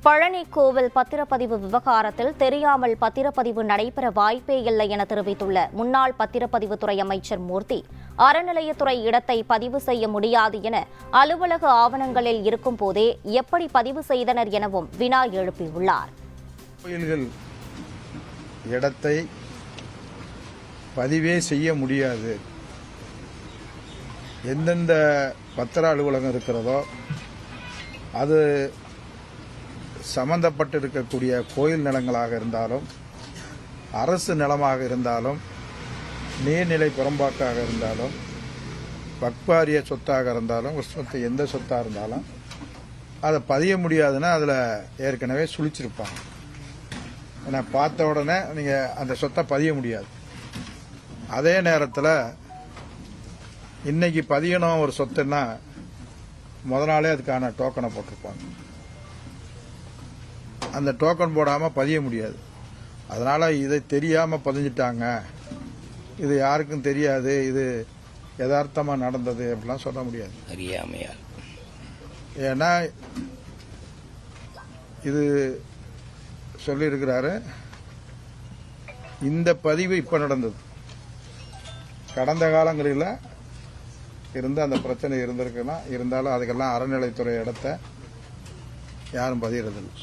பழனி கோவில் பத்திரப்பதிவு விவகாரத்தில் தெரியாமல் பத்திரப்பதிவு நடைபெற வாய்ப்பே இல்லை என தெரிவித்துள்ள முன்னாள் பத்திரப்பதிவுத்துறை அமைச்சர் மூர்த்தி, அறநிலையத்துறை இடத்தை பதிவு செய்ய முடியாது என அலுவலக ஆவணங்களில் இருக்கும் போதே எப்படி பதிவு செய்தனர் எனவும் வினா எழுப்பியுள்ளார். கோயில்கள் இடத்தை பதிவே செய்ய முடியாது. எந்தெந்த பத்திர அலுவலகம் இருக்கிறதோ அது சம்பந்தப்பட்டிருக்கக்கூடிய கோயில் நிலங்களாக இருந்தாலும், அரசு நிலமாக இருந்தாலும், நீர்நிலை புறம்பாக்காக இருந்தாலும், வக்பாரிய சொத்தாக இருந்தாலும், சொத்து எந்த சொத்தாக இருந்தாலும் அதை பதிய முடியாதுன்னா அதில் ஏற்கனவே சுழிச்சிருப்பாங்க. ஏன்னா பார்த்த உடனே நீங்கள் அந்த சொத்தை பதிய முடியாது. அதே நேரத்தில் இன்னைக்கு பதியணும் ஒரு சொத்துன்னா முத நாளே அதுக்கான டோக்கனை போட்டிருப்பாங்க. அந்த டோக்கன் போடாமல் பதிய முடியாது. அதனால் இதை தெரியாமல் பதிஞ்சிட்டாங்க, இது யாருக்கும் தெரியாது, இது யதார்த்தமாக நடந்தது அப்படிலாம் சொல்ல முடியாது. அறியாமையால். ஏன்னா இது சொல்லியிருக்கிறாரு, இந்த பதிவு இப்போ நடந்தது. கடந்த காலங்களில் இருந்து அந்த பிரச்சனை இருந்திருக்குன்னா இருந்தாலும் அதுக்கெல்லாம் அறநிலைத்துறை இடத்த யாரும் பதியறதில்லை.